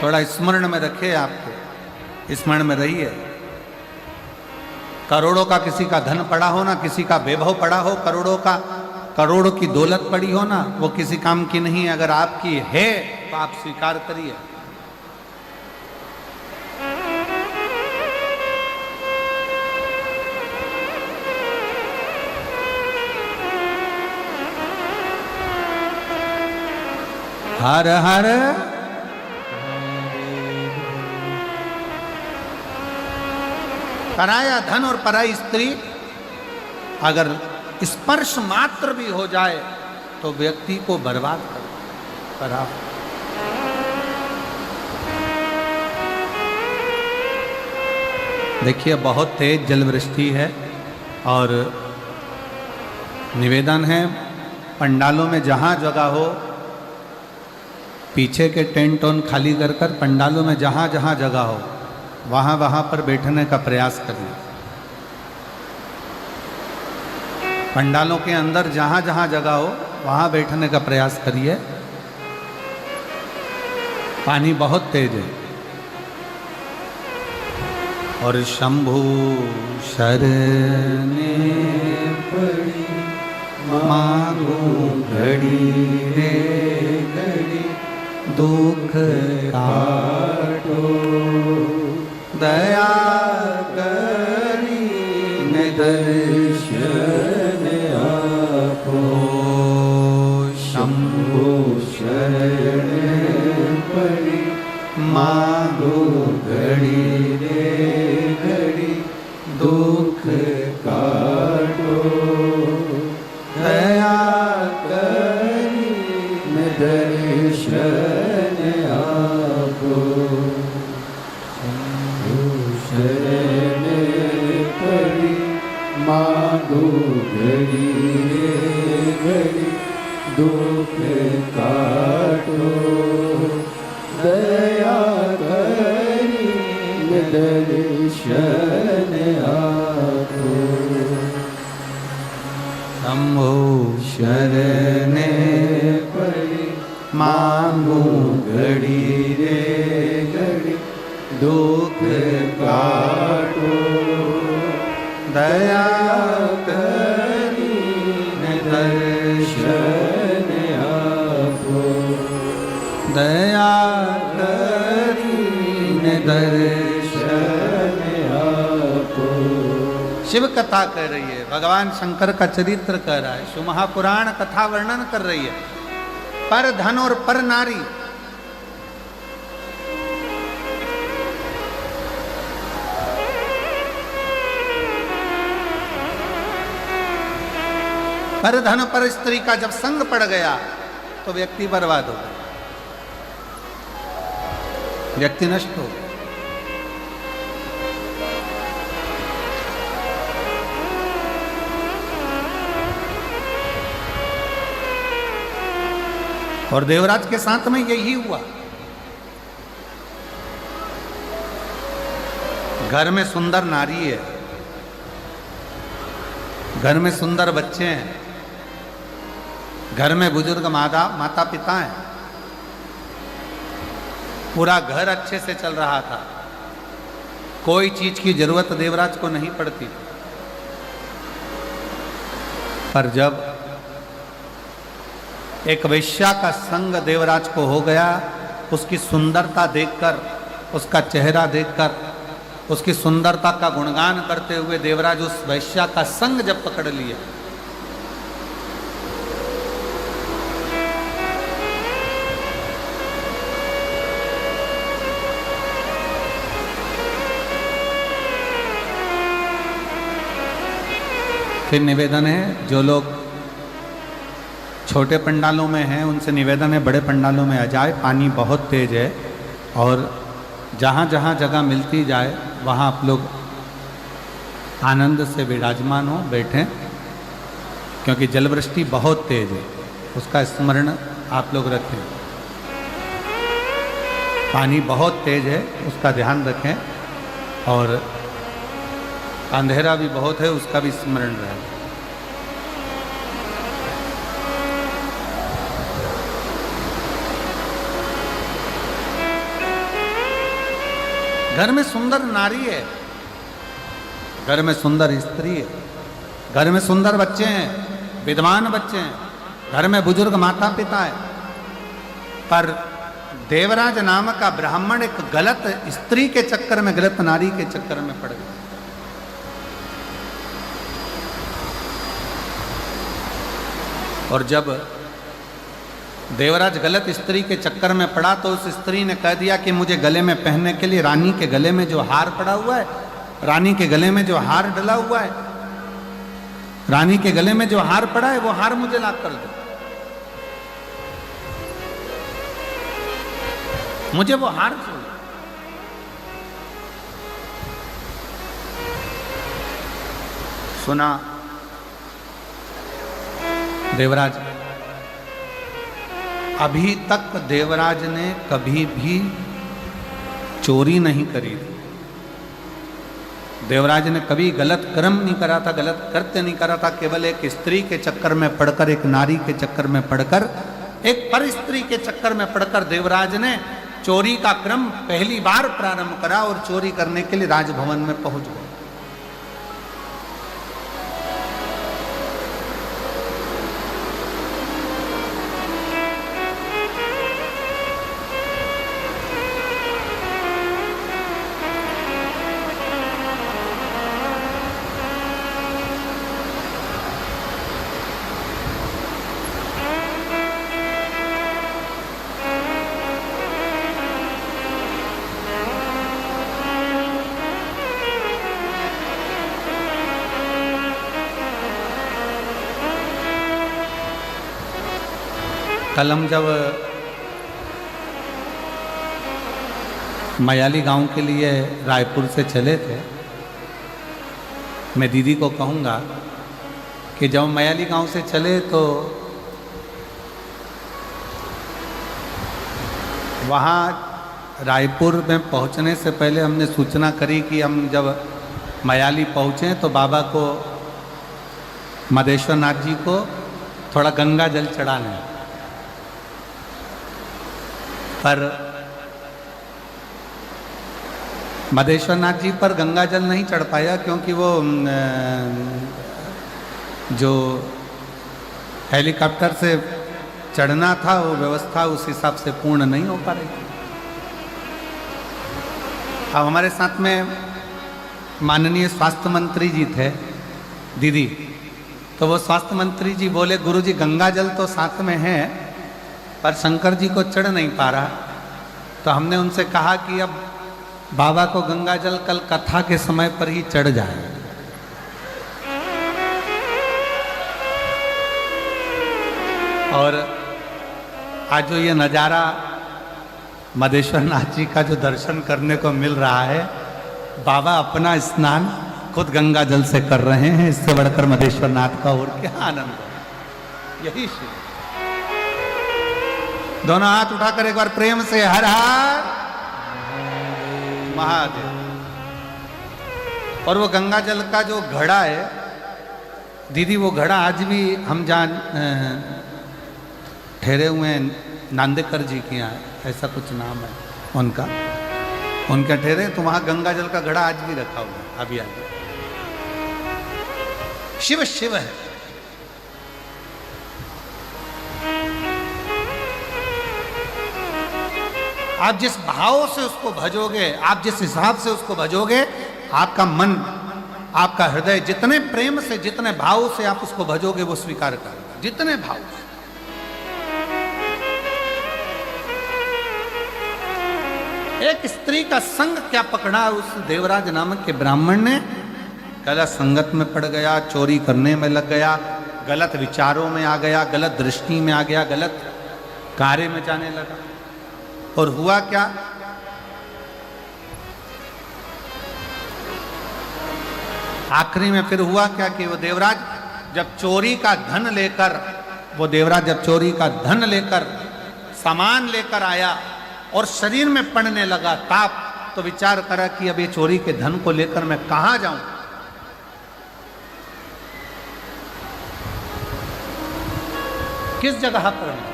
थोड़ा स्मरण में रखे, आपको स्मरण में रहिए। करोड़ों का किसी का धन पड़ा हो ना, किसी का वैभव पड़ा हो, करोड़ों की दौलत पड़ी हो ना, वो किसी काम की नहीं है। अगर आपकी है तो आप स्वीकार करिए। हर हर पराया धन और पराई स्त्री अगर स्पर्श मात्र भी हो जाए तो व्यक्ति को बर्बाद कर। देखिए, बहुत तेज जलवृष्टि है और निवेदन है, पंडालों में जहाँ जगह हो पीछे के टेंट ऑन खाली कर कर पंडालों में जहाँ जहाँ जगह हो वहाँ पर बैठने का प्रयास करिए। पंडालों के अंदर जहाँ जहाँ जगह हो वहाँ बैठने का प्रयास करिए। पानी बहुत तेज है। और शंभु शरणे पड़ी मांगो घड़ी रे घड़ी दुख काटो दया करी दर्शन आपो। शंभु शरण पड़ी मांगो घड़ी रे घड़ी दुख काटो दया करी दर्शन आपो। शरण पड़ी मांगो घड़ी रे घड़ी दुख काटो दया करी दर्शन आपो। शंभु शरण पड़ी मांगो घड़ी रे घड़ी दुख काटो दया करी दर्शन आपो। दया करी दर्शन आपो। शिव कथा कह रही है, भगवान शंकर का चरित्र कह रहा है, शिव महापुराण कथा वर्णन कर रही है। पर धन और पर नारी, पर धन पर स्त्री का जब संग पड़ गया तो व्यक्ति बर्बाद हो गया, व्यक्ति नष्ट हो गया। और देवराज के साथ में यही हुआ। घर में सुंदर नारी है, घर में सुंदर बच्चे हैं, घर में बुजुर्ग माता पिता हैं, पूरा घर अच्छे से चल रहा था, कोई चीज की जरूरत देवराज को नहीं पड़ती। पर जब एक वैश्या का संग देवराज को हो गया, उसकी सुंदरता देखकर, उसका चेहरा देखकर, उसकी सुंदरता का गुणगान करते हुए देवराज उस वैश्या का संग जब पकड़ लिया, फिर निवेदन है, जो लोग छोटे पंडालों में हैं उनसे निवेदन है बड़े पंडालों में आ जाए। पानी बहुत तेज है और जहाँ जहाँ जगह मिलती जाए वहाँ आप लोग आनंद से विराजमान हो, बैठें, क्योंकि जलवृष्टि बहुत तेज है, उसका स्मरण आप लोग रखें। पानी बहुत तेज है, उसका ध्यान रखें, और अंधेरा भी बहुत है, उसका भी स्मरण रहे। घर में सुंदर नारी है, घर में सुंदर स्त्री है, घर में सुंदर बच्चे हैं, विद्वान बच्चे हैं, घर में बुजुर्ग माता पिता है, पर देवराज नाम का ब्राह्मण एक गलत स्त्री के चक्कर में, गलत नारी के चक्कर में पड़ गया। और जब देवराज गलत स्त्री के चक्कर में पड़ा तो उस स्त्री ने कह दिया कि मुझे गले में पहनने के लिए रानी के गले में जो हार पड़ा हुआ है, रानी के गले में जो हार डला हुआ है, रानी के गले में जो हार पड़ा है वो हार मुझे ला कर दो, मुझे वो हार चाहिए। सुना देवराज, अभी तक देवराज ने कभी भी चोरी नहीं करी थी, देवराज ने कभी गलत कर्म नहीं करा था, गलत कृत्य नहीं करा था। केवल एक स्त्री के चक्कर में पड़कर, एक नारी के चक्कर में पड़कर, एक पर स्त्री के चक्कर में पड़कर देवराज ने चोरी का क्रम पहली बार प्रारंभ करा और चोरी करने के लिए राजभवन में पहुंच गए। कल हम जब मयाली गांव के लिए रायपुर से चले थे, मैं दीदी को कहूँगा कि जब मयाली गांव से चले तो वहाँ रायपुर में पहुँचने से पहले हमने सूचना करी कि हम जब मयाली पहुँचे तो बाबा को, मदेश्वर नाथ जी को थोड़ा गंगा जल चढ़ाना है। पर मदेश्वर नाथ जी पर गंगा जल नहीं चढ़ पाया क्योंकि वो जो हेलीकॉप्टर से चढ़ना था वो व्यवस्था उस हिसाब से पूर्ण नहीं हो पा रही थी। अब हमारे साथ में माननीय स्वास्थ्य मंत्री जी थे दीदी, तो वो स्वास्थ्य मंत्री जी बोले गुरुजी गंगा जल तो साथ में है पर शंकर जी को चढ़ नहीं पा रहा। तो हमने उनसे कहा कि अब बाबा को गंगा जल कल कथा के समय पर ही चढ़ जाए। और आज जो ये नज़ारा मदेश्वर नाथ जी का जो दर्शन करने को मिल रहा है, बाबा अपना स्नान खुद गंगा जल से कर रहे हैं, इससे बढ़कर मदेश्वर नाथ का और क्या आनंद है। यही शिव। दोनों हाथ उठाकर एक बार प्रेम से हर हर महादेव। और वो गंगा जल का जो घड़ा है दीदी, वो घड़ा आज भी हम जहाँ ठहरे हुए हैं, नांदेकर जी के यहाँ ऐसा कुछ नाम है उनका, उनके ठहरे तो वहाँ गंगा जल का घड़ा आज भी रखा हुआ है। अभी आगे शिव शिव है। आप जिस भाव से उसको भजोगे, आप जिस हिसाब से उसको भजोगे, आपका मन, आपका हृदय जितने प्रेम से, जितने भाव से आप उसको भजोगे वो स्वीकार करेगा, जितने भाव से। एक स्त्री का संग क्या पकड़ा उस देवराज नामक के ब्राह्मण ने, गलत संगत में पड़ गया, चोरी करने में लग गया, गलत विचारों में आ गया, गलत दृष्टि में आ गया, गलत कार्य में जाने लगा। और हुआ क्या, आखिरी में फिर हुआ क्या कि वो देवराज जब चोरी का धन लेकर, वो देवराज जब चोरी का धन लेकर, सामान लेकर आया और शरीर में पड़ने लगा ताप, तो विचार करा कि अब ये चोरी के धन को लेकर मैं कहां जाऊं। किस जगह पर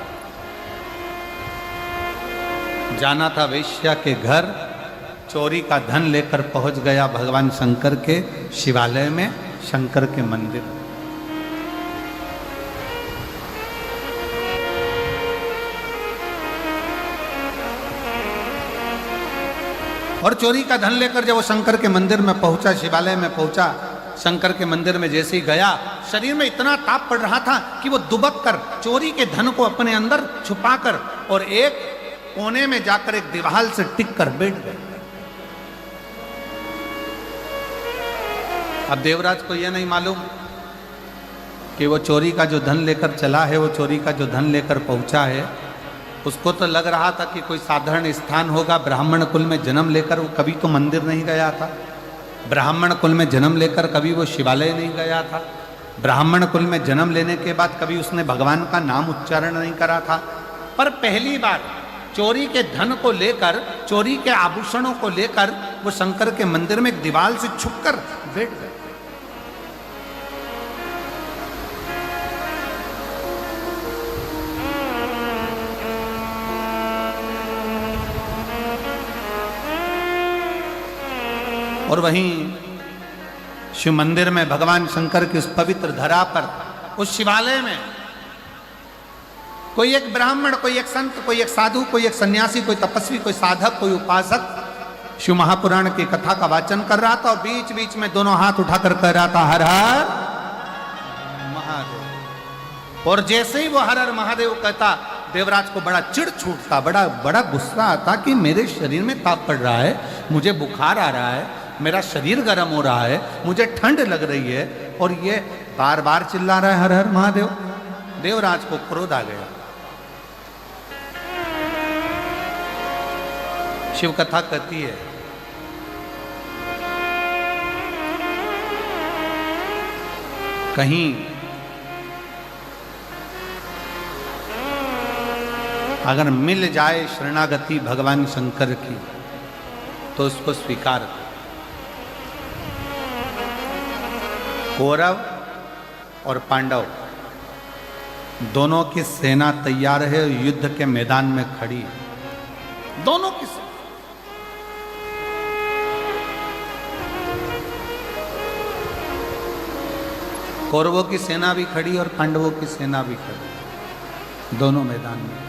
जाना था? वेश्या के घर, चोरी का धन लेकर पहुंच गया भगवान शंकर के शिवालय में, शंकर के मंदिर। और चोरी का धन लेकर जब वो शंकर के मंदिर में पहुंचा, शिवालय में पहुंचा, शंकर के मंदिर में जैसे ही गया, शरीर में इतना ताप पड़ रहा था कि वो दुबक कर चोरी के धन को अपने अंदर छुपाकर और एक कोने में जाकर एक दीवार से टिक कर बैठ गए। अब देवराज को यह नहीं मालूम कि वो चोरी का जो धन लेकर चला है, वो चोरी का जो धन लेकर पहुंचा है, उसको तो लग रहा था कि कोई साधारण स्थान होगा। ब्राह्मण कुल में जन्म लेकर वो कभी तो मंदिर नहीं गया था, ब्राह्मण कुल में जन्म लेकर कभी वो शिवालय नहीं गया था, ब्राह्मण कुल में जन्म लेने के बाद कभी उसने भगवान का नाम उच्चारण नहीं करा था। पर पहली बार चोरी के धन को लेकर, चोरी के आभूषणों को लेकर वो शंकर के मंदिर में एक दीवार से छुपकर बैठ गए। और वहीं शिव मंदिर में भगवान शंकर की उस पवित्र धरा पर, उस शिवालय में कोई एक ब्राह्मण, कोई एक संत, कोई एक साधु, कोई एक सन्यासी, कोई तपस्वी, कोई साधक, कोई उपासक शिव महापुराण की कथा का वाचन कर रहा था और बीच बीच में दोनों हाथ उठाकर कह रहा था हर हर महादेव। और जैसे ही वो हर हर महादेव कहता, देवराज को बड़ा चिढ़ छूटता, बड़ा गुस्सा आता कि मेरे शरीर में ताप पड़ रहा है, मुझे बुखार आ रहा है, मेरा शरीर गर्म हो रहा है, मुझे ठंड लग रही है और ये बार बार चिल्ला रहा है हर हर महादेव। देवराज को क्रोध आ गया। शिव कथा कहती है कहीं अगर मिल जाए शरणागति भगवान शंकर की तो उसको स्वीकार कर। कौरव और पांडव दोनों की सेना तैयार है, युद्ध के मैदान में खड़ी है, दोनों की सेना। कौरवों की सेना भी खड़ी और पांडवों की सेना भी खड़ी, दोनों मैदान में।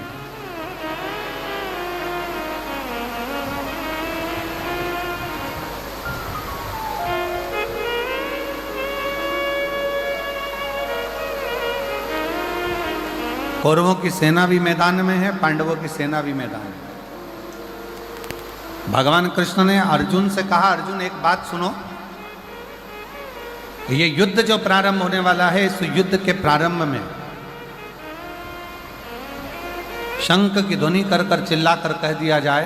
कौरवों की सेना भी मैदान में है, पांडवों की सेना भी मैदान में। भगवान कृष्ण ने अर्जुन से कहा, अर्जुन एक बात सुनो, ये युद्ध जो प्रारंभ होने वाला है, इस युद्ध के प्रारंभ में शंख की ध्वनि कर कर चिल्ला कर कह दिया जाए,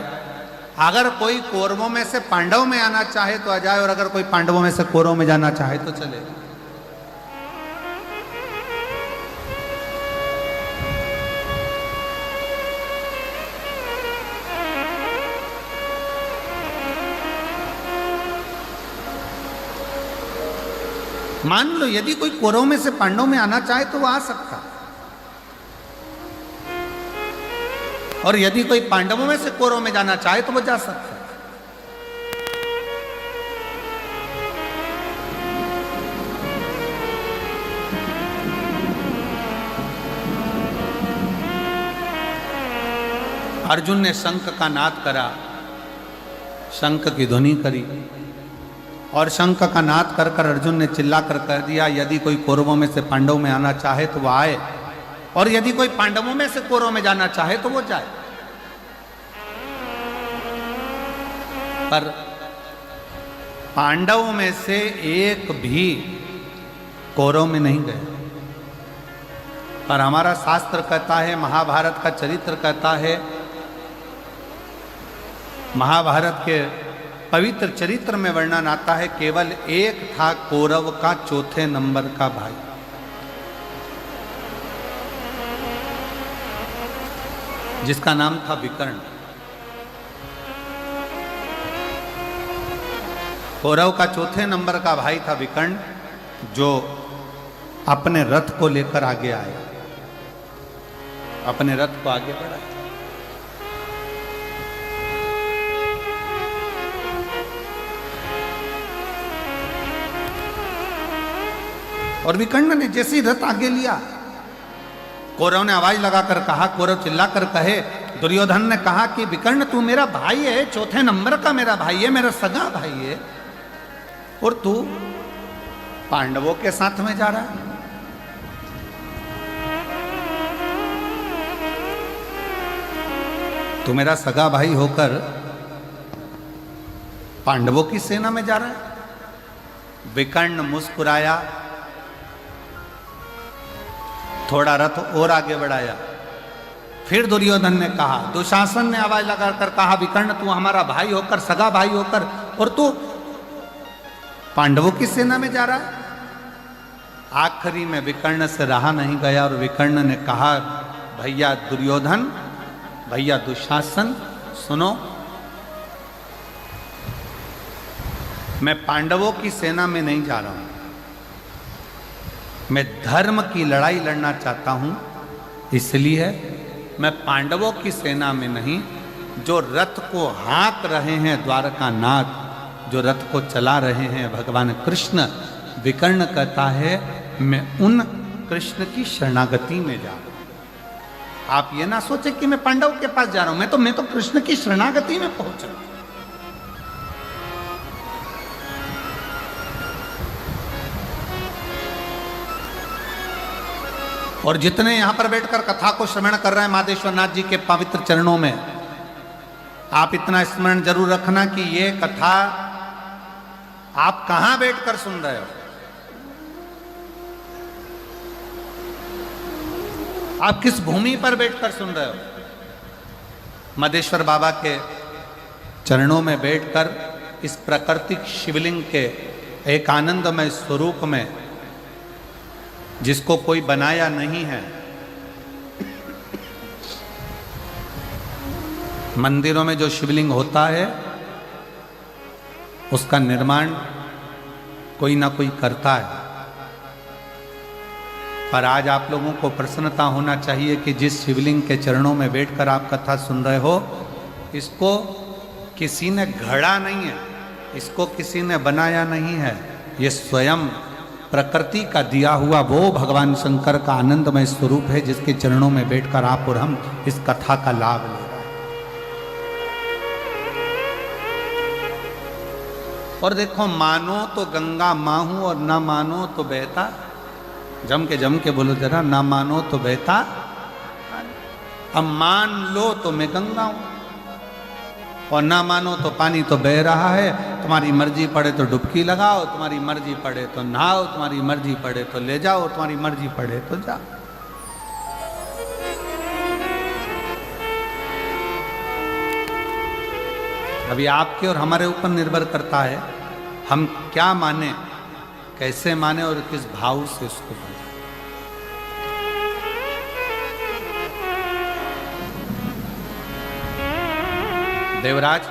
अगर कोई कौरवों में से पांडव में आना चाहे तो आ जाए, और अगर कोई पांडवों में से कौरवों में जाना चाहे तो चले। मान लो यदि कोई कौरवों में से पांडवों में आना चाहे तो वो आ सकता, और यदि कोई पांडवों में से कौरवों में जाना चाहे तो वो जा सकता। अर्जुन ने शंख का नाद करा, शंख की ध्वनि करी, और शंख का नाद कर कर अर्जुन ने चिल्ला कर कह दिया, यदि कोई कौरवों में से पांडवों में आना चाहे तो वो आए, और यदि कोई पांडवों में से कौरवों में जाना चाहे तो वो जाए। पर पांडवों में से एक भी कौरव में नहीं गए। पर हमारा शास्त्र कहता है, महाभारत का चरित्र कहता है, महाभारत के पवित्र चरित्र में वर्णन आता है, केवल एक था कौरव का चौथे नंबर का भाई, जिसका नाम था विकर्ण। कौरव का चौथे नंबर का भाई था विकर्ण, जो अपने रथ को लेकर आगे आया, अपने रथ को आगे बढ़ाया। और विकर्ण ने जैसे ही रथ आगे लिया, कौरव ने आवाज लगाकर कहा, कौरव चिल्लाकर कहे, दुर्योधन ने कहा कि विकर्ण तू मेरा भाई है, चौथे नंबर का मेरा भाई है, मेरा सगा भाई है, और तू पांडवों के साथ में जा रहा है। तू मेरा सगा भाई होकर पांडवों की सेना में जा रहा है। विकर्ण मुस्कुराया, थोड़ा रथ और आगे बढ़ाया। फिर दुर्योधन ने कहा, दुशासन ने आवाज लगाकर कहा, विकर्ण तू हमारा भाई होकर, सगा भाई होकर, और तू पांडवों की सेना में जा रहा है। आखिरी में विकर्ण से रहा नहीं गया और विकर्ण ने कहा, भैया दुर्योधन, भैया दुशासन, सुनो, मैं पांडवों की सेना में नहीं जा रहा हूं, मैं धर्म की लड़ाई लड़ना चाहता हूं, इसलिए मैं पांडवों की सेना में नहीं, जो रथ को हाँक रहे हैं द्वारकानाथ, जो रथ को चला रहे हैं भगवान कृष्ण, विकर्ण कहता है मैं उन कृष्ण की शरणागति में जा रहा हूं। आप ये ना सोचे कि मैं पांडव के पास जा रहा हूं, मैं तो कृष्ण की शरणागति में पहुंच रहा हूं। और जितने यहां पर बैठकर कथा को श्रवण कर रहे हैं माधेश्वर नाथ जी के पवित्र चरणों में, आप इतना स्मरण जरूर रखना कि ये कथा आप कहां बैठकर सुन रहे हो, आप किस भूमि पर बैठकर सुन रहे हो। मधेश्वर बाबा के चरणों में बैठकर इस प्राकृतिक शिवलिंग के एक आनंदमय स्वरूप में, जिसको कोई बनाया नहीं है, मंदिरों में जो शिवलिंग होता है उसका निर्माण कोई ना कोई करता है, पर आज आप लोगों को प्रसन्नता होना चाहिए कि जिस शिवलिंग के चरणों में बैठकर आप कथा सुन रहे हो, इसको किसी ने गढ़ा नहीं है, इसको किसी ने बनाया नहीं है, ये स्वयं प्रकृति का दिया हुआ वो भगवान शंकर का आनंदमय स्वरूप है, जिसके चरणों में बैठकर आप और हम इस कथा का लाभ ले रहे हैं। और देखो, मानो तो गंगा माँ हूं और ना मानो तो बहता, जम के बोलो जरा, ना मानो तो बहता, अब मान लो तो मैं गंगा हूं, और ना मानो तो पानी तो बह रहा है, तुम्हारी मर्जी पड़े तो डुबकी लगाओ, तुम्हारी मर्जी पड़े तो नहाओ, तुम्हारी मर्जी पड़े तो ले जाओ, तुम्हारी मर्जी पड़े तो जाओ। अभी आपके और हमारे ऊपर निर्भर करता है हम क्या माने, कैसे माने और किस भाव से उसको माने। देवराज,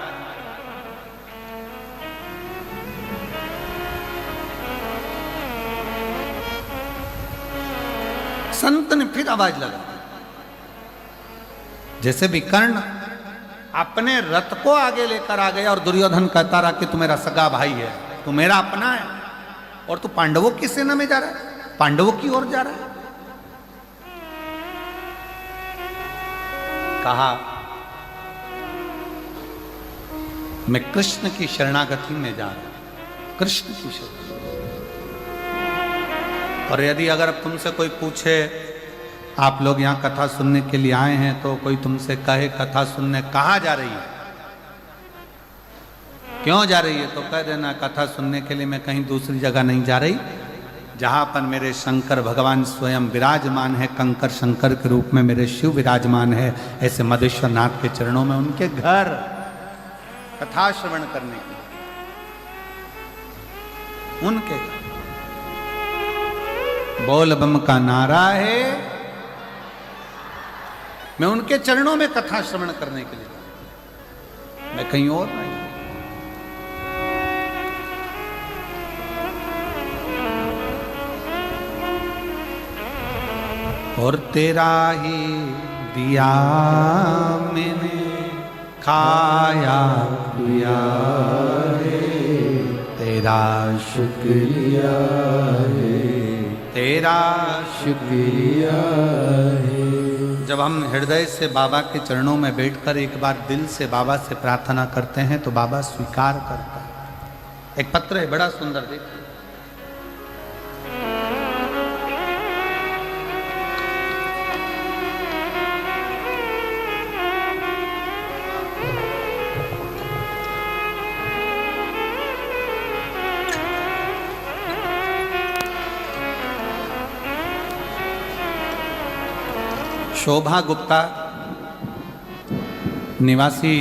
संत ने फिर आवाज लगा, जैसे विकर्ण अपने रथ को आगे लेकर आ गया और दुर्योधन कहता रहा कि तू मेरा सगा भाई है, तू मेरा अपना है, और तू पांडवों की सेना में जा रहा है, पांडवों की ओर जा रहा है। कहा, मैं कृष्ण की शरणागति में जा रहा हूं, कृष्ण की शरणागति। और यदि अगर तुमसे कोई पूछे, आप लोग यहाँ कथा सुनने के लिए आए हैं, तो कोई तुमसे कहे कथा सुनने कहाँ जा रही है, क्यों जा रही है, तो कह देना कथा सुनने के लिए मैं कहीं दूसरी जगह नहीं जा रही, जहाँ पर मेरे शंकर भगवान स्वयं विराजमान है, कंकर शंकर के रूप में मेरे शिव विराजमान है, ऐसे मधेश्वर नाथ के चरणों में उनके घर कथा श्रवण करने के लिए, उनके बोल बम का नारा है, मैं उनके चरणों में कथा श्रवण करने के लिए, मैं कहीं और नहीं। और तेरा ही दिया मैंने खाया पिया है, तेरा शुक्रिया है तेरा शुक्रिया है। जब हम हृदय से बाबा के चरणों में बैठकर एक बार दिल से बाबा से प्रार्थना करते हैं तो बाबा स्वीकार करता है। एक पत्र है बड़ा सुंदर, देखिए। शोभा गुप्ता, निवासी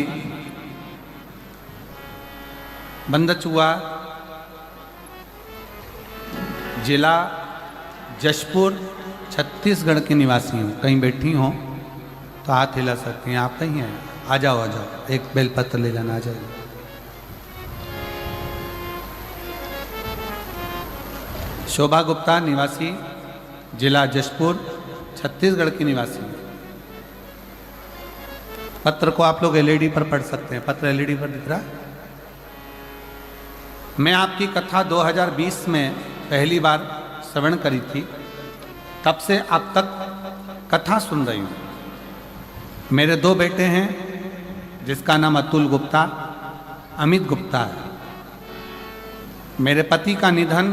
बंदचुआ, जिला जशपुर, छत्तीसगढ़ की निवासी हूँ। कहीं बैठी हो तो हाथ हिला सकती हैं। आप कहीं हैं? आ जाओ, एक बेलपत्र ले जाना, आ जाइए। शोभा गुप्ता, निवासी जिला जशपुर, छत्तीसगढ़ की निवासी। पत्र को आप लोग एलईडी पर पढ़ सकते हैं। पत्र एलईडी पर दिख रहा। मैं आपकी कथा 2020 में पहली बार श्रवण करी थी, तब से अब तक कथा सुन रही हूँ। मेरे 2 बेटे हैं, जिसका नाम अतुल गुप्ता, अमित गुप्ता है। मेरे पति का निधन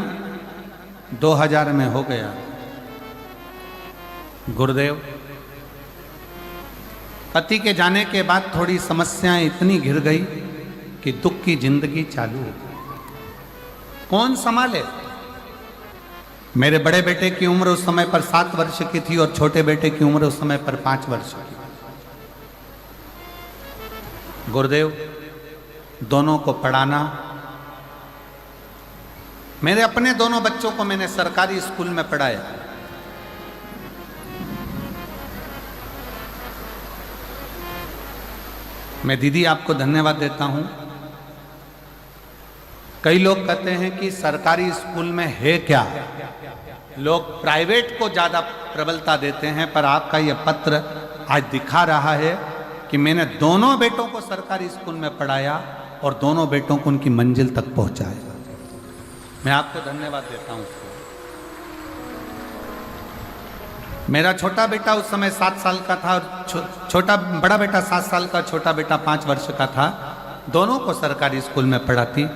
2000 में हो गया। गुरुदेव, पति के जाने के बाद थोड़ी समस्याएं इतनी घिर गई कि दुख की जिंदगी चालू हो गई। कौन संभाले? मेरे बड़े बेटे की उम्र उस समय पर 7 वर्ष की थी और छोटे बेटे की उम्र उस समय पर 5 वर्ष की। गुरुदेव, दोनों को पढ़ाना, मेरे अपने दोनों बच्चों को मैंने सरकारी स्कूल में पढ़ाया। मैं दीदी आपको धन्यवाद देता हूं। कई लोग कहते हैं कि सरकारी स्कूल में है क्या, लोग प्राइवेट को ज्यादा प्रबलता देते हैं, पर आपका यह पत्र आज दिखा रहा है कि मैंने दोनों बेटों को सरकारी स्कूल में पढ़ाया और दोनों बेटों को उनकी मंजिल तक पहुंचाया। मैं आपको धन्यवाद देता हूं। मेरा छोटा बेटा उस समय 7 साल का था और बड़ा बेटा 7 साल का, छोटा बेटा 5 वर्ष का था। दोनों को सरकारी स्कूल में पढ़ाते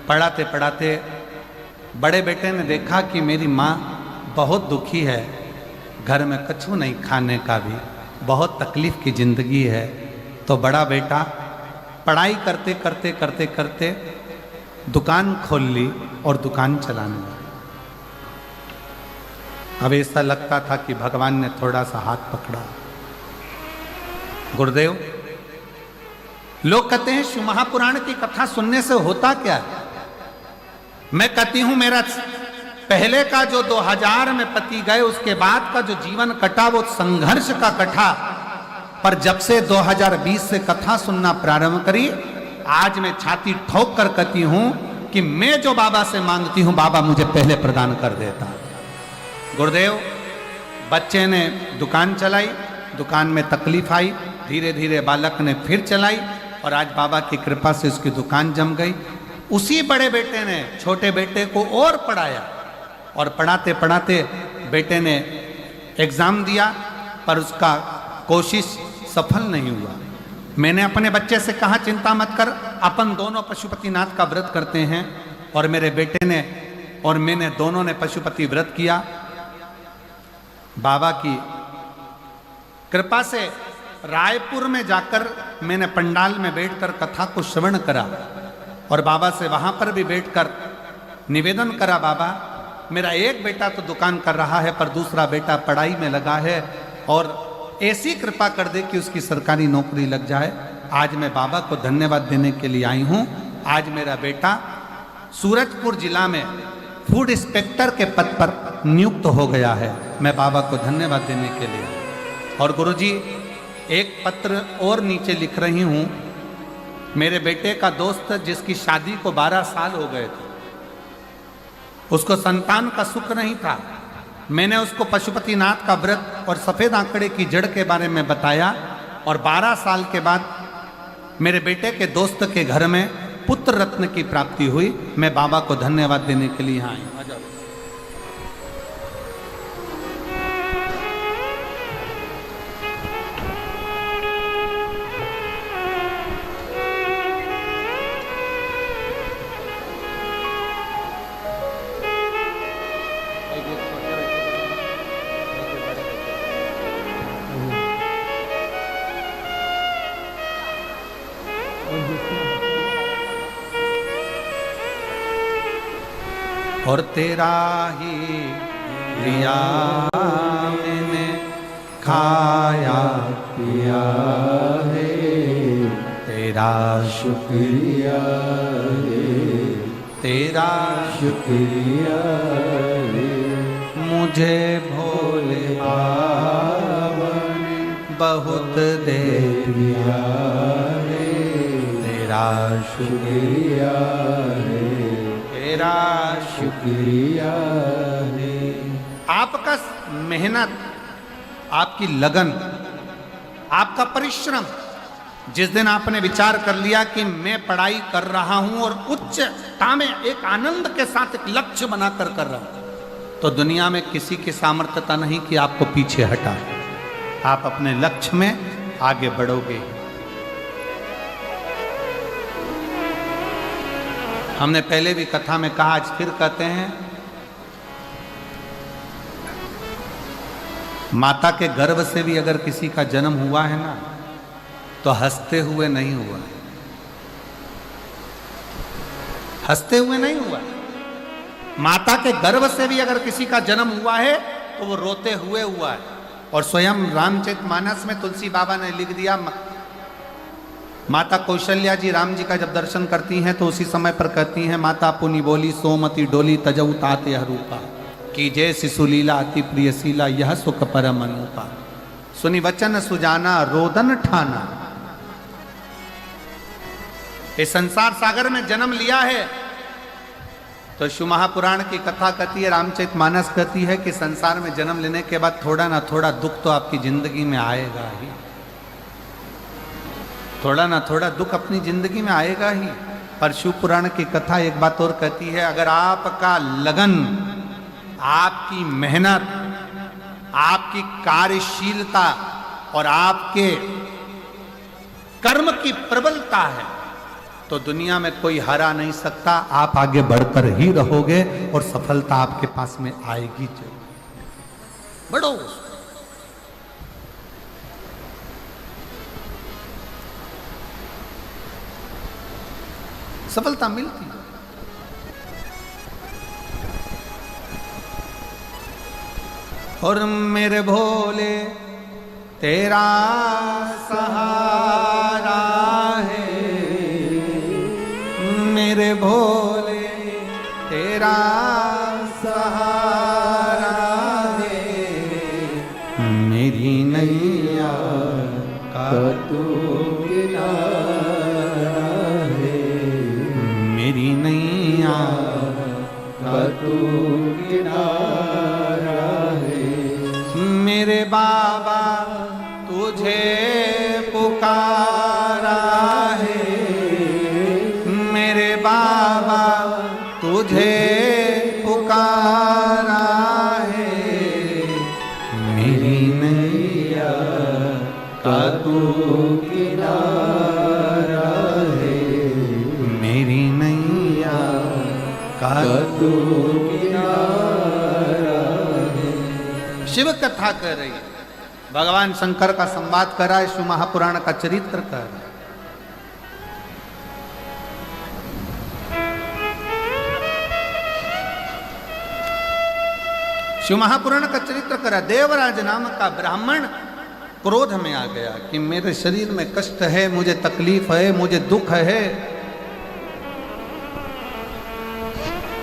पढ़ाते बड़े बेटे ने देखा कि मेरी माँ बहुत दुखी है, घर में कछु नहीं खाने का भी, बहुत तकलीफ की ज़िंदगी है। तो बड़ा बेटा पढ़ाई करते करते करते करते दुकान खोल ली और दुकान चलाने लगा। अब ऐसा लगता था कि भगवान ने थोड़ा सा हाथ पकड़ा। गुरुदेव, लोग कहते हैं शिव महापुराण की कथा सुनने से होता क्या है? मैं कहती हूं, मेरा पहले का जो 2000 में पति गए, उसके बाद का जो जीवन कटा वो संघर्ष का कटा। पर जब से 2020 से कथा सुनना प्रारंभ करी, आज मैं छाती ठोक कर कहती हूं कि मैं जो बाबा से मांगती हूं, बाबा मुझे पहले प्रदान कर देता। गुरुदेव, बच्चे ने दुकान चलाई, दुकान में तकलीफ आई, धीरे धीरे बालक ने फिर चलाई और आज बाबा की कृपा से उसकी दुकान जम गई। उसी बड़े बेटे ने छोटे बेटे को और पढ़ाया और पढ़ाते पढ़ाते बेटे ने एग्ज़ाम दिया, पर उसका कोशिश सफल नहीं हुआ। मैंने अपने बच्चे से कहा, चिंता मत कर, अपन दोनों पशुपतिनाथ का व्रत करते हैं। और मेरे बेटे ने और मैंने दोनों ने पशुपति व्रत किया। बाबा की कृपा से रायपुर में जाकर मैंने पंडाल में बैठकर कथा को श्रवण करा और बाबा से वहाँ पर भी बैठकर निवेदन करा, बाबा मेरा एक बेटा तो दुकान कर रहा है पर दूसरा बेटा पढ़ाई में लगा है और ऐसी कृपा कर दे कि उसकी सरकारी नौकरी लग जाए। आज मैं बाबा को धन्यवाद देने के लिए आई हूँ। आज मेरा बेटा सूरजपुर जिला में फूड इंस्पेक्टर के पद पर नियुक्त हो गया है। मैं बाबा को धन्यवाद देने के लिए। और गुरुजी, एक पत्र और नीचे लिख रही हूँ। मेरे बेटे का दोस्त जिसकी शादी को 12 साल हो गए थे, उसको संतान का सुख नहीं था। मैंने उसको पशुपतिनाथ का व्रत और सफ़ेद आंकड़े की जड़ के बारे में बताया और 12 साल के बाद मेरे बेटे के दोस्त के घर में पुत्र रत्न की प्राप्ति हुई। मैं बाबा को धन्यवाद देने के लिए यहाँ आई। और तेरा ही लिया मैंने खाया पिया है, तेरा शुक्रिया है, तेरा शुक्रिया है। मुझे भोले बाबा ने बहुत दे दिया है, तेरा शुक्रिया है, तेरा शुक्रिया है। आपका मेहनत, आपकी लगन, आपका परिश्रम, जिस दिन आपने विचार कर लिया कि मैं पढ़ाई कर रहा हूं और उच्चता में एक आनंद के साथ एक लक्ष्य बनाकर कर रहा हूं, तो दुनिया में किसी की सामर्थ्यता नहीं कि आपको पीछे हटा। आप अपने लक्ष्य में आगे बढ़ोगे। हमने पहले भी कथा में कहा, आज फिर कहते हैं, माता के गर्भ से भी अगर किसी का जन्म हुआ है ना, तो हंसते हुए नहीं हुआ, हंसते हुए नहीं हुआ। माता के गर्भ से भी अगर किसी का जन्म हुआ है तो वो रोते हुए हुआ है। और स्वयं रामचरितमानस में तुलसी बाबा ने लिख दिया, माता कौशल्या जी राम जी का जब दर्शन करती हैं तो उसी समय पर कहती हैं, माता पुनि बोली सोमति डोली तजऊ ताते हरूपा की जय शिशुलीला अति प्रियशीला यह सुख परम अनुपा सुनि वचन सुजाना रोदन ठाना। इस संसार सागर में जन्म लिया है तो शिव महापुराण की कथा कहती है, रामचरितमानस कहती है कि संसार में जन्म लेने के बाद थोड़ा ना थोड़ा दुख तो आपकी जिंदगी में आएगा ही, थोड़ा ना थोड़ा दुख अपनी जिंदगी में आएगा ही। पर शिव पुराण की कथा एक बात और कहती है, अगर आपका लगन, आपकी मेहनत, आपकी कार्यशीलता और आपके कर्म की प्रबलता है तो दुनिया में कोई हरा नहीं सकता। आप आगे बढ़कर ही रहोगे और सफलता आपके पास में आएगी। बढ़ो। सफलता मिलती है। और मेरे भोले तेरा सहारा है, मेरे भोले तेरा सहारा है, मेरी नैया का तू किनारा है, मेरी नैया का तू किनारा है। मेरे बाबा तुझे पुकारा है, मेरे बाबा तुझे पुकारा है, मेरी नैया का तू किनारा है, मेरी नैया का तू किनारा है। शिव कथा कर रही है, भगवान शंकर का संवाद कर रहा है, शिव महापुराण का चरित्र कर रहा है। शिव महापुराण का चरित्र करा। देवराज नाम का ब्राह्मण क्रोध में आ गया कि मेरे शरीर में कष्ट है, मुझे तकलीफ है, मुझे दुख है,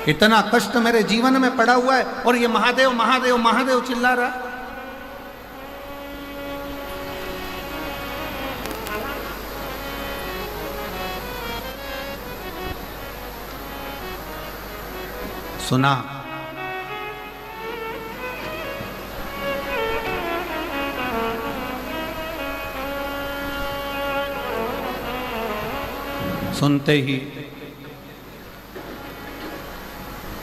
इतना कष्ट मेरे जीवन में पड़ा हुआ है और ये महादेव महादेव महादेव चिल्ला रहा। सुना सुनते ही